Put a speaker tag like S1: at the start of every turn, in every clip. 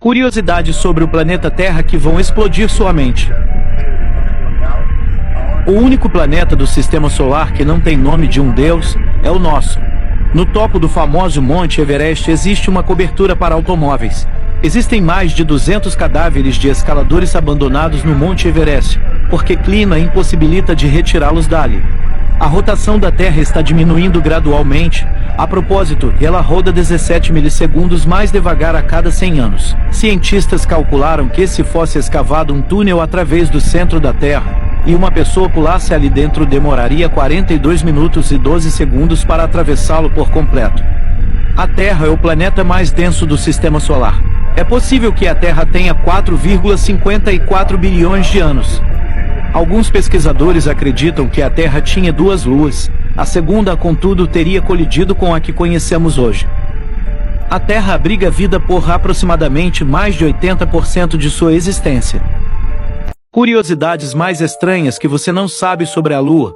S1: Curiosidades sobre o planeta Terra que vão explodir sua mente. O único planeta do Sistema Solar que não tem nome de um deus é o nosso. No topo do famoso Monte Everest existe uma cobertura para automóveis. Existem mais de 200 cadáveres de escaladores abandonados no Monte Everest, porque clima impossibilita de retirá-los dali. A rotação da Terra está diminuindo gradualmente. A propósito, ela roda 17 milissegundos mais devagar a cada 100 anos. Cientistas calcularam que se fosse escavado um túnel através do centro da Terra, e uma pessoa pulasse ali dentro, demoraria 42 minutos e 12 segundos para atravessá-lo por completo. A Terra é o planeta mais denso do Sistema Solar. É possível que a Terra tenha 4,54 bilhões de anos. Alguns pesquisadores acreditam que a Terra tinha duas luas. A segunda, contudo, teria colidido com a que conhecemos hoje. A Terra abriga vida por aproximadamente mais de 80% de sua existência. Curiosidades mais estranhas que você não sabe sobre a Lua.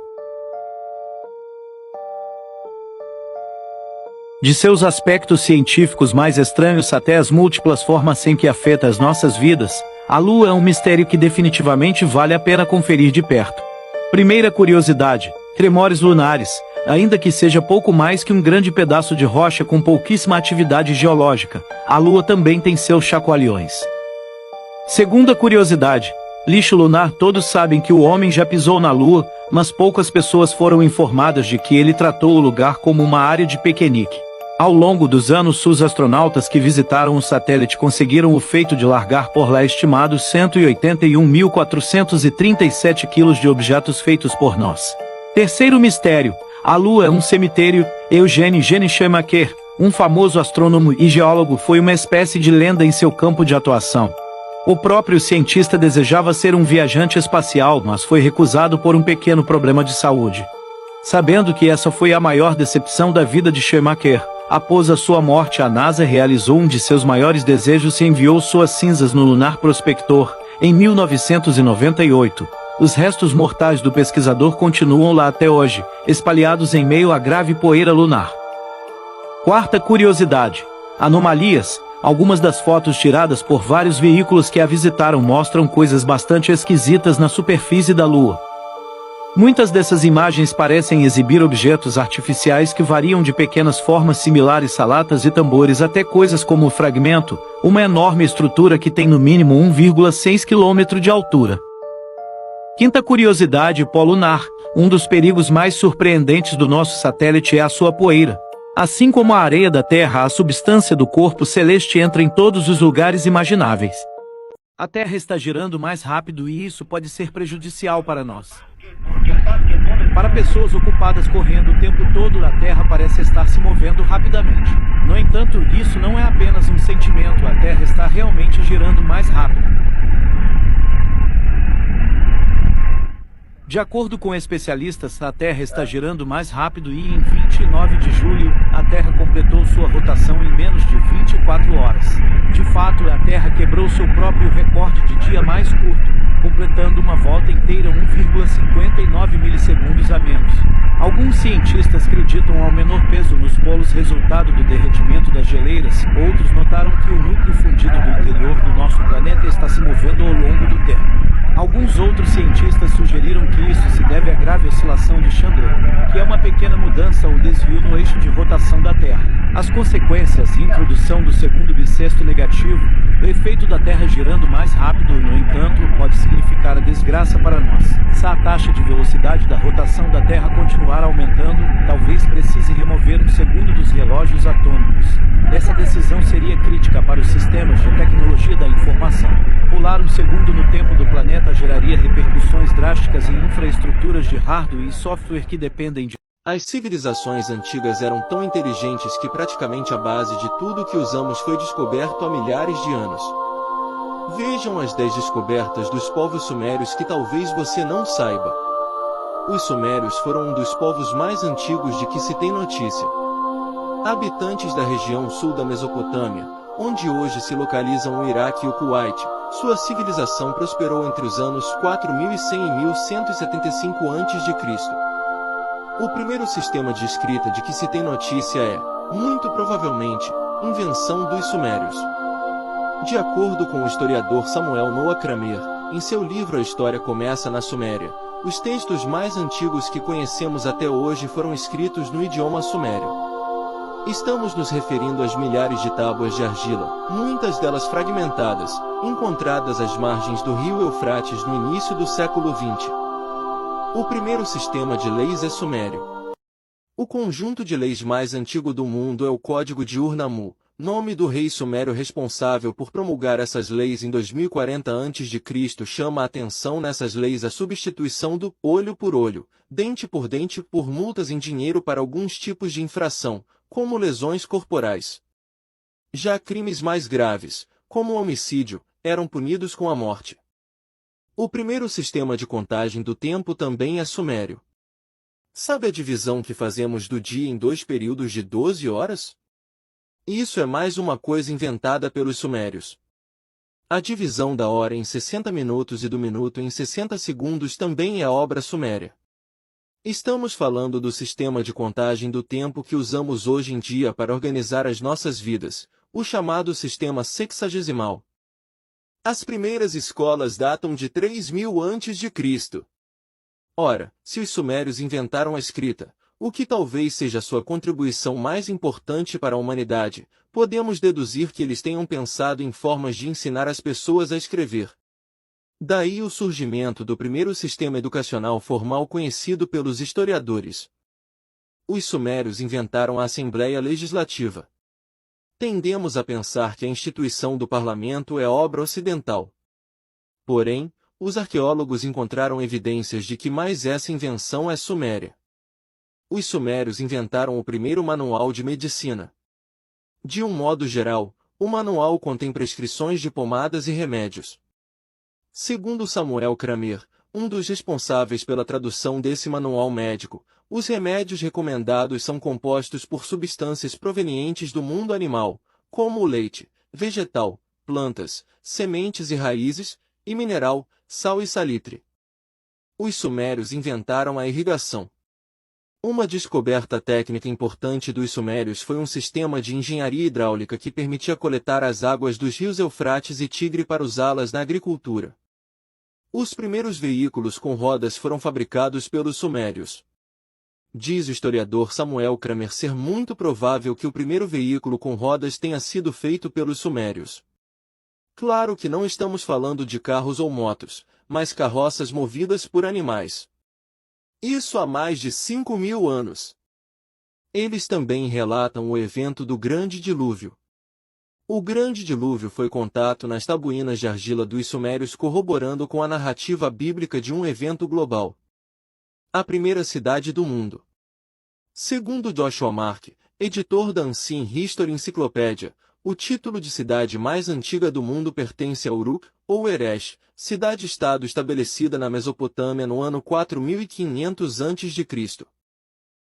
S1: De seus aspectos científicos mais estranhos até as múltiplas formas em que afeta as nossas vidas, a Lua é um mistério que definitivamente vale a pena conferir de perto. Primeira curiosidade: tremores lunares, ainda que seja pouco mais que um grande pedaço de rocha com pouquíssima atividade geológica, a Lua também tem seus chacoalhões. Segunda curiosidade: lixo lunar. Todos sabem que o homem já pisou na Lua, mas poucas pessoas foram informadas de que ele tratou o lugar como uma área de piquenique. Ao longo dos anos, os astronautas que visitaram o satélite conseguiram o feito de largar por lá estimados 181.437 quilos de objetos feitos por nós. Terceiro mistério: a Lua é um cemitério. Eugene Schumacher, um famoso astrônomo e geólogo, foi uma espécie de lenda em seu campo de atuação. O próprio cientista desejava ser um viajante espacial, mas foi recusado por um pequeno problema de saúde. Sabendo que essa foi a maior decepção da vida de Schumacher, após a sua morte, a NASA realizou um de seus maiores desejos e enviou suas cinzas no Lunar Prospector, em 1998. Os restos mortais do pesquisador continuam lá até hoje, espalhados em meio à grave poeira lunar. Quarta curiosidade: anomalias. Algumas das fotos tiradas por vários veículos que a visitaram mostram coisas bastante esquisitas na superfície da Lua. Muitas dessas imagens parecem exibir objetos artificiais que variam de pequenas formas similares a latas e tambores até coisas como o fragmento, uma enorme estrutura que tem no mínimo 1,6 km de altura. Quinta curiosidade: pó lunar. Um dos perigos mais surpreendentes do nosso satélite é a sua poeira. Assim como a areia da Terra, a substância do corpo celeste entra em todos os lugares imagináveis. A Terra está girando mais rápido e isso pode ser prejudicial para nós. Para pessoas ocupadas correndo o tempo todo, a Terra parece estar se movendo rapidamente. No entanto, isso não é apenas um sentimento, a Terra está realmente girando mais rápido. De acordo com especialistas, a Terra está girando mais rápido e em 29 de julho, a Terra completou sua rotação em menos de 24 horas. De fato, a Terra quebrou seu próprio recorde de dia mais curto, completando uma volta inteira 1,59 milissegundos a menos. Alguns cientistas acreditam ao menor peso nos polos resultado do derretimento das geleiras. Outros notaram que o núcleo fundido do interior do nosso planeta está se movendo ao longo do tempo. Alguns outros cientistas sugeriram que isso se deve à grave oscilação de Chandra, que é uma pequena mudança ou desvio no eixo de rotação da Terra. As consequências: introdução do segundo bissexto negativo. O efeito da Terra girando mais rápido, no entanto, pode significar a desgraça para nós. Se a taxa de velocidade da rotação da Terra continuar aumentando, talvez precise remover um segundo dos relógios atômicos. Essa decisão seria crítica para os sistemas de tecnologia da informação. Pular um segundo no tempo do planeta geraria repercussões drásticas em infraestruturas de hardware e software que dependem de...
S2: As civilizações antigas eram tão inteligentes que praticamente a base de tudo que usamos foi descoberto há milhares de anos. Vejam as 10 descobertas dos povos sumérios que talvez você não saiba. Os sumérios foram um dos povos mais antigos de que se tem notícia. Habitantes da região sul da Mesopotâmia, onde hoje se localizam o Iraque e o Kuwait, sua civilização prosperou entre os anos 4100 e 1175 a.C. O primeiro sistema de escrita de que se tem notícia é, muito provavelmente, invenção dos sumérios. De acordo com o historiador Samuel Noah Kramer, em seu livro A História Começa na Suméria, os textos mais antigos que conhecemos até hoje foram escritos no idioma sumério. Estamos nos referindo às milhares de tábuas de argila, muitas delas fragmentadas, encontradas às margens do rio Eufrates no início do século XX. O primeiro sistema de leis é sumério. O conjunto de leis mais antigo do mundo é o Código de Ur-Nammu, nome do rei sumério responsável por promulgar essas leis em 2040 a.C. Chama a atenção nessas leis a substituição do olho por olho, dente por multas em dinheiro para alguns tipos de infração, como lesões corporais. Já crimes mais graves, como o homicídio, eram punidos com a morte. O primeiro sistema de contagem do tempo também é sumério. Sabe a divisão que fazemos do dia em 2 períodos de 12 horas? Isso é mais uma coisa inventada pelos sumérios. A divisão da hora em 60 minutos e do minuto em 60 segundos também é obra suméria. Estamos falando do sistema de contagem do tempo que usamos hoje em dia para organizar as nossas vidas, o chamado sistema sexagesimal. As primeiras escolas datam de 3000 a.C. Ora, se os sumérios inventaram a escrita, o que talvez seja sua contribuição mais importante para a humanidade, podemos deduzir que eles tenham pensado em formas de ensinar as pessoas a escrever. Daí o surgimento do primeiro sistema educacional formal conhecido pelos historiadores. Os sumérios inventaram a Assembleia Legislativa. Tendemos a pensar que a instituição do parlamento é obra ocidental. Porém, os arqueólogos encontraram evidências de que mais essa invenção é suméria. Os sumérios inventaram o primeiro manual de medicina. De um modo geral, o manual contém prescrições de pomadas e remédios. Segundo Samuel Kramer, um dos responsáveis pela tradução desse manual médico, os remédios recomendados são compostos por substâncias provenientes do mundo animal, como o leite, vegetal, plantas, sementes e raízes, e mineral, sal e salitre. Os sumérios inventaram a irrigação. Uma descoberta técnica importante dos sumérios foi um sistema de engenharia hidráulica que permitia coletar as águas dos rios Eufrates e Tigre para usá-las na agricultura. Os primeiros veículos com rodas foram fabricados pelos sumérios. Diz o historiador Samuel Kramer ser muito provável que o primeiro veículo com rodas tenha sido feito pelos sumérios. Claro que não estamos falando de carros ou motos, mas carroças movidas por animais. Isso há mais de 5.000 anos. Eles também relatam o evento do Grande Dilúvio. O Grande Dilúvio foi contato nas tabuínas de argila dos sumérios corroborando com a narrativa bíblica de um evento global. A primeira cidade do mundo. Segundo Joshua Mark, editor da Ancient History Encyclopedia, o título de cidade mais antiga do mundo pertence a Uruk, ou Eresh, cidade-estado estabelecida na Mesopotâmia no ano 4500 a.C.